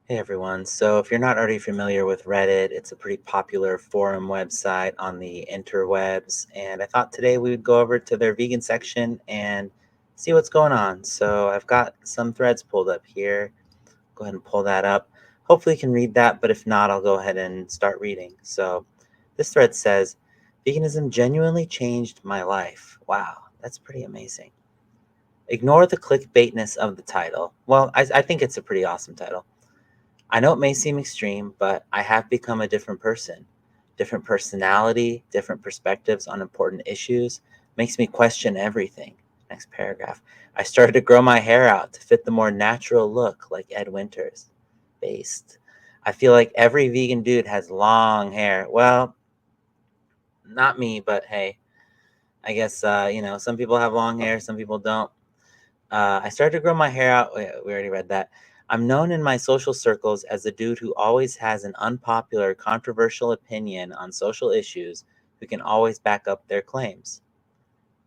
Hey everyone. So, if you're not already familiar with Reddit, it's a pretty popular forum website on the interwebs. And I thought today we would go over to their vegan section and see what's going on. So, I've got some threads pulled up here. Go ahead and pull that up. Hopefully, you can read that, but if not, I'll go ahead and start reading. So, this thread says, Veganism genuinely changed my life. Wow, that's pretty amazing. Ignore the clickbaitness of the title. Well, I think it's a pretty awesome title. I know it may seem extreme, but I have become a different person. Different personality, different perspectives on important issues makes me question everything. Next paragraph. I started to grow my hair out to fit the more natural look like Ed Winters. Based. I feel like every vegan dude has long hair. Well, not me, but hey, I guess, some people have long hair, some people don't. I started to grow my hair out. Wait, we already read that. I'm known in my social circles as the dude who always has an unpopular, controversial opinion on social issues who can always back up their claims.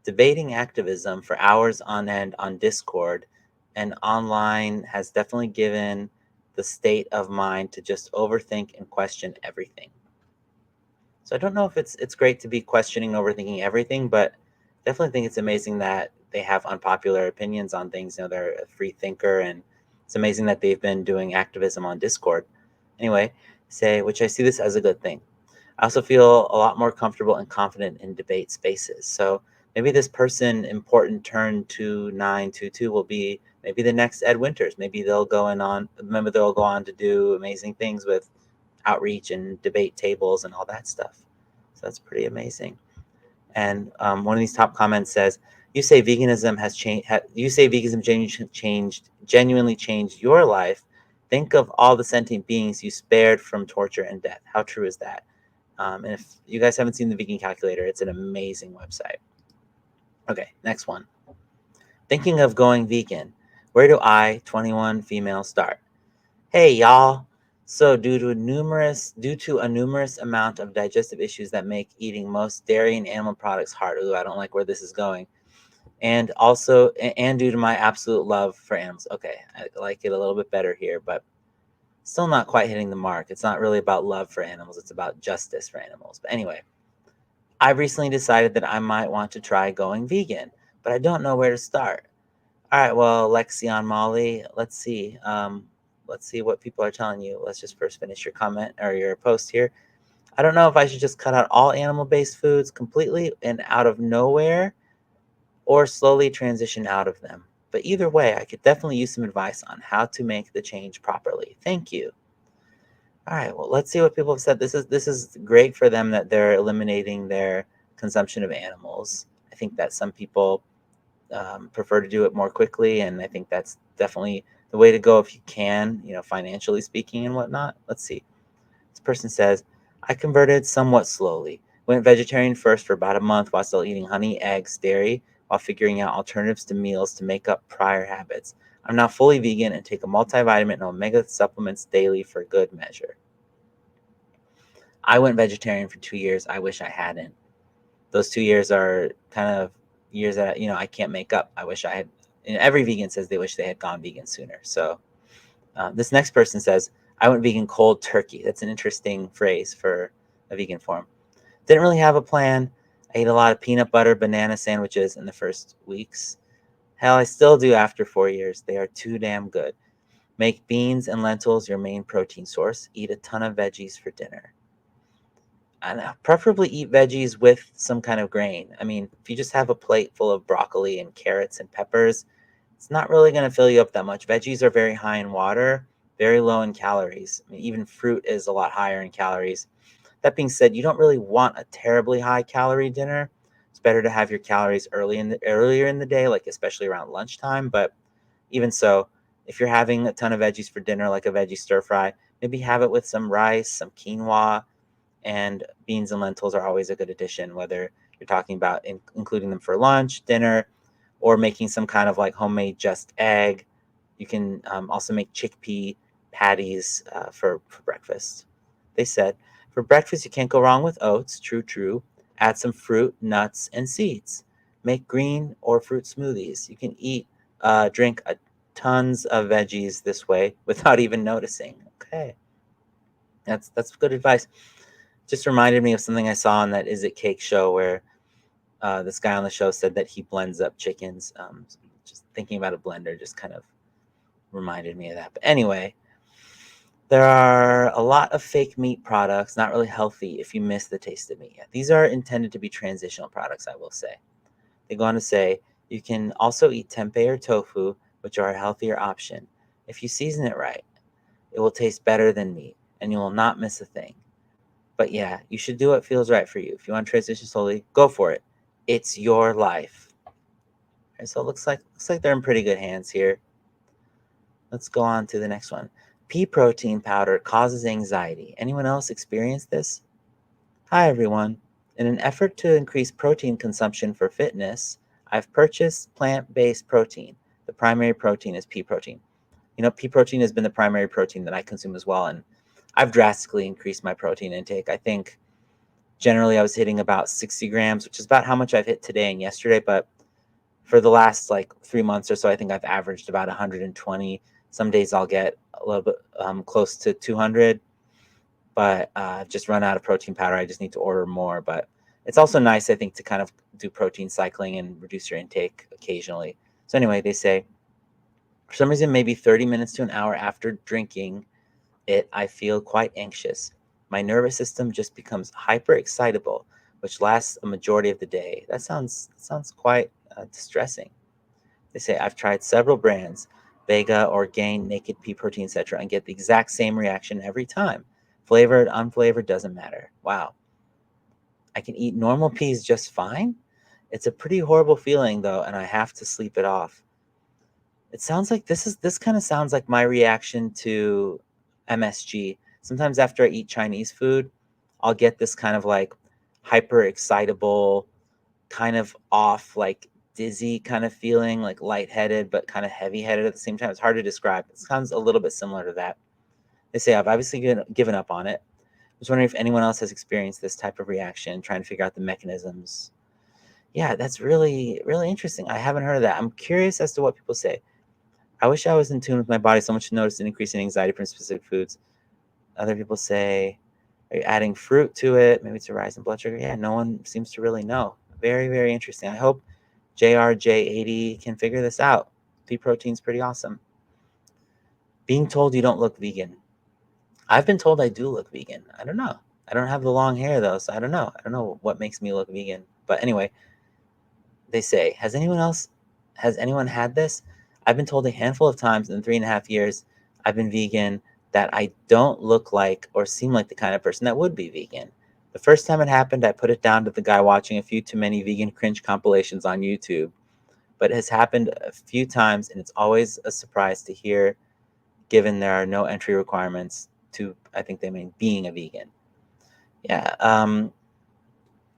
Debating activism for hours on end on Discord and online has definitely given the state of mind to just overthink and question everything. So I don't know if it's great to be questioning, overthinking everything, but definitely think it's amazing that they have unpopular opinions on things. They're a free thinker, and it's amazing that they've been doing activism on Discord. Anyway, which I see this as a good thing. I also feel a lot more comfortable and confident in debate spaces. So maybe this person, important turn 2922, will be maybe the next Ed Winters. Maybe they'll go in on. Remember, they'll go on to do amazing things with outreach and debate tables and all that stuff. So that's pretty amazing. And one of these top comments says, "You say veganism has changed. You say veganism genuinely changed your life. Think of all the sentient beings you spared from torture and death. How true is that?" And if you guys haven't seen the Vegan Calculator, it's an amazing website. Okay, next one. Thinking of going vegan. Where do I, 21 female, start? Hey y'all. So due to a numerous amount of digestive issues that make eating most dairy and animal products hard. Ooh, I don't like where this is going. And due to my absolute love for animals. Okay, I like it a little bit better here, but still not quite hitting the mark. It's not really about love for animals, it's about justice for animals. But anyway, I've recently decided that I might want to try going vegan, but I don't know where to start. All right, well, Lexion Molly, let's see what people are telling you. Let's just first finish your comment or your post here. I don't know if I should just cut out all animal-based foods completely and out of nowhere or slowly transition out of them. But either way, I could definitely use some advice on how to make the change properly. Thank you. All right, well, let's see what people have said. This is great for them that they're eliminating their consumption of animals. I think that some people prefer to do it more quickly, and I think that's definitely the way to go if you can, financially speaking and whatnot. Let's see. This person says, I converted somewhat slowly. Went vegetarian first for about a month while still eating honey, eggs, dairy, while figuring out alternatives to meals to make up prior habits. I'm now fully vegan and take a multivitamin and omega supplements daily for good measure. I went vegetarian for 2 years. I wish I hadn't. Those 2 years are kind of years that I can't make up. I wish I had. And every vegan says they wish they had gone vegan sooner. So this next person says, I went vegan cold turkey. That's an interesting phrase for a vegan form. Didn't really have a plan. I ate a lot of peanut butter banana sandwiches in the first weeks. Hell, I still do after 4 years. They are too damn good. Make beans and lentils your main protein source. Eat a ton of veggies for dinner. And preferably eat veggies with some kind of grain. I mean, if you just have a plate full of broccoli and carrots and peppers, it's not really going to fill you up that much. Veggies are very high in water, very low in calories. I mean, even fruit is a lot higher in calories. That being said, you don't really want a terribly high calorie dinner. It's better to have your calories earlier in the day, like especially around lunchtime. But even so, if you're having a ton of veggies for dinner, like a veggie stir fry, maybe have it with some rice, some quinoa, and beans and lentils are always a good addition, whether you're talking about including them for lunch, dinner, or making some kind of like homemade just egg. You can also make chickpea patties for breakfast. They said, for breakfast, you can't go wrong with oats. True, true. Add some fruit, nuts, and seeds. Make green or fruit smoothies. You can drink tons of veggies this way without even noticing. Okay. That's good advice. Just reminded me of something I saw on that Is It Cake show where this guy on the show said that he blends up chickens. Just thinking about a blender just kind of reminded me of that. But anyway, there are a lot of fake meat products, not really healthy if you miss the taste of meat. These are intended to be transitional products, I will say. They go on to say you can also eat tempeh or tofu, which are a healthier option. If you season it right, it will taste better than meat, and you will not miss a thing. But yeah, you should do what feels right for you. If you want to transition slowly, go for it. It's your life. Okay, so it looks like they're in pretty good hands here. Let's go on to the next one. Pea protein powder causes anxiety. Anyone else experience this? Hi everyone. In an effort to increase protein consumption for fitness, I've purchased plant-based protein. The primary protein is pea protein. Pea protein has been the primary protein that I consume as well, and I've drastically increased my protein intake. I think generally I was hitting about 60 grams, which is about how much I've hit today and yesterday, but for the last like 3 months or so, I think I've averaged about 120. Some days I'll get a little bit close to 200, but I've just run out of protein powder. I just need to order more. But it's also nice, I think, to kind of do protein cycling and reduce your intake occasionally. So anyway, they say, for some reason, maybe 30 minutes to an hour after drinking it, I feel quite anxious. My nervous system just becomes hyper excitable, which lasts a majority of the day. That sounds quite distressing. They say I've tried several brands, Vega, Orgain, Naked Pea Protein, etc., and get the exact same reaction every time. Flavored, unflavored, doesn't matter. Wow. I can eat normal peas just fine? It's a pretty horrible feeling though, and I have to sleep it off. It sounds like this kind of sounds like my reaction to MSG. Sometimes after I eat Chinese food, I'll get this kind of like hyper excitable, kind of off, like dizzy kind of feeling, like lightheaded, but kind of heavy headed at the same time. It's hard to describe. It sounds a little bit similar to that. They say I've obviously given up on it. I was wondering if anyone else has experienced this type of reaction, trying to figure out the mechanisms. Yeah, that's really, really interesting. I haven't heard of that. I'm curious as to what people say. I wish I was in tune with my body so much to notice an increase in anxiety from specific foods. Other people say, are you adding fruit to it? Maybe it's a rise in blood sugar. Yeah, no one seems to really know. Very, very interesting. I hope JRJ80 can figure this out. Pea protein's pretty awesome. Being told you don't look vegan. I've been told I do look vegan. I don't know. I don't have the long hair though, so I don't know. I don't know what makes me look vegan. But anyway, they say, has anyone had this? I've been told a handful of times in 3.5 years I've been vegan that I don't look like or seem like the kind of person that would be vegan. The first time it happened, I put it down to the guy watching a few too many vegan cringe compilations on YouTube. But it has happened a few times, and it's always a surprise to hear, given there are no entry requirements to, I think they mean being a vegan. Yeah,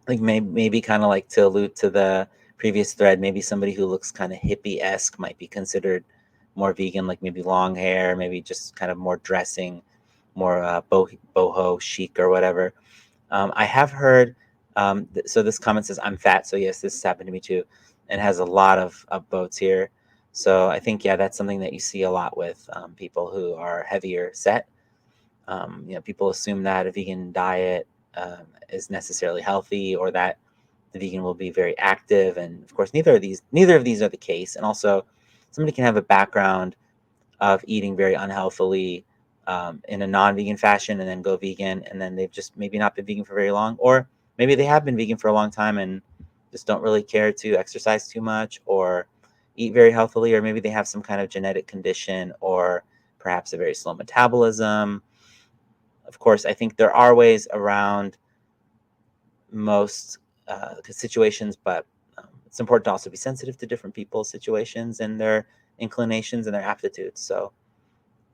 like maybe kind of like to allude to the previous thread, maybe somebody who looks kind of hippie-esque might be considered more vegan, like maybe long hair, maybe just kind of more dressing, more boho chic or whatever. I have heard, so this comment says, I'm fat. So yes, this has happened to me too, and has a lot of boats here. So I think, yeah, that's something that you see a lot with people who are heavier set. People assume that a vegan diet is necessarily healthy, or that the vegan will be very active, and of course neither of these are the case. And also, somebody can have a background of eating very unhealthily in a non-vegan fashion and then go vegan, and then they've just maybe not been vegan for very long, or maybe they have been vegan for a long time and just don't really care to exercise too much or eat very healthily, or maybe they have some kind of genetic condition or perhaps a very slow metabolism. Of course, I think there are ways around most situations, but it's important to also be sensitive to different people's situations and their inclinations and their aptitudes. So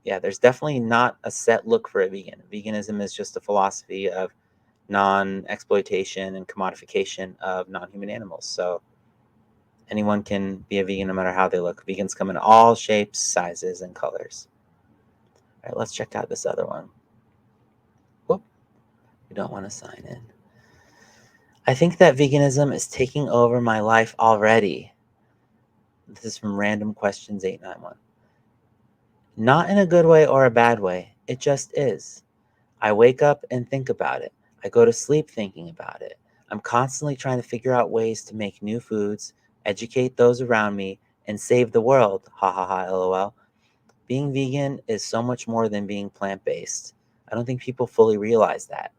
yeah, there's definitely not a set look for a vegan. Veganism is just a philosophy of non-exploitation and commodification of non-human animals. So anyone can be a vegan no matter how they look. Vegans come in all shapes, sizes, and colors. All right, let's check out this other one. Whoop, we don't want to sign in. I think that veganism is taking over my life already. This is from Random Questions 891. Not in a good way or a bad way. It just is. I wake up and think about it. I go to sleep thinking about it. I'm constantly trying to figure out ways to make new foods, educate those around me, and save the world. Ha ha ha, lol. Being vegan is so much more than being plant based. I don't think people fully realize that.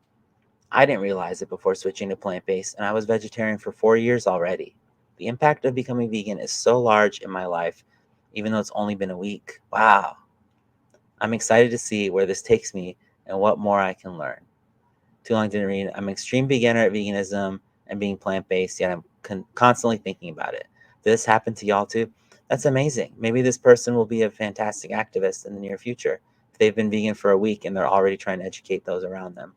I didn't realize it before switching to plant based, and I was vegetarian for 4 years already. The impact of becoming vegan is so large in my life, even though it's only been a week. Wow. I'm excited to see where this takes me and what more I can learn. Too long didn't read. I'm an extreme beginner at veganism and being plant based, yet I'm constantly thinking about it. Did this happen to y'all too? That's amazing. Maybe this person will be a fantastic activist in the near future if they've been vegan for a week and they're already trying to educate those around them.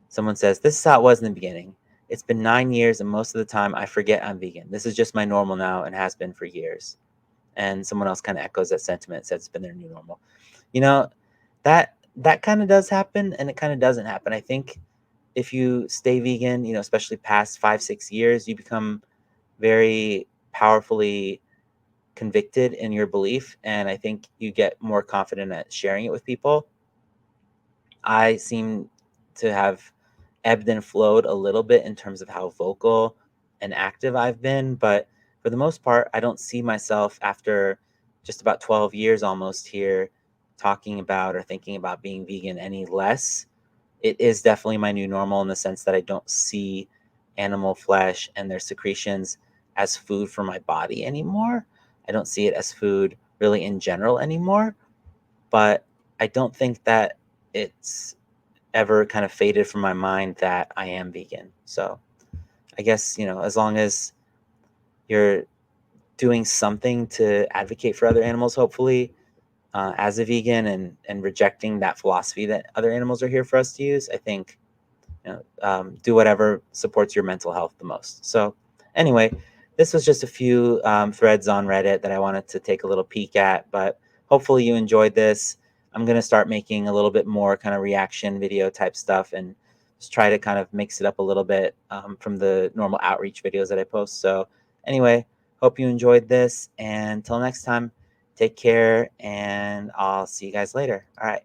Someone says, "This is how it was in the beginning. It's been 9 years, and most of the time I forget I'm vegan. This is just my normal now and has been for years." And someone else kind of echoes that sentiment, says it's been their new normal. You know, that kind of does happen, and it kind of doesn't happen. I think if you stay vegan, especially past 5, 6 years, you become very powerfully convicted in your belief, and I think you get more confident at sharing it with people. I seem to have ebbed and flowed a little bit in terms of how vocal and active I've been, but for the most part, I don't see myself after just about 12 years almost here talking about or thinking about being vegan any less. It is definitely my new normal in the sense that I don't see animal flesh and their secretions as food for my body anymore. I don't see it as food really in general anymore, but I don't think that it's ever kind of faded from my mind that I am vegan. So I guess, as long as you're doing something to advocate for other animals, hopefully, as a vegan and rejecting that philosophy that other animals are here for us to use, I think, do whatever supports your mental health the most. So anyway, this was just a few threads on Reddit that I wanted to take a little peek at, but hopefully you enjoyed this. I'm going to start making a little bit more kind of reaction video type stuff and just try to kind of mix it up a little bit from the normal outreach videos that I post. So anyway, hope you enjoyed this, and until next time, take care, and I'll see you guys later. All right.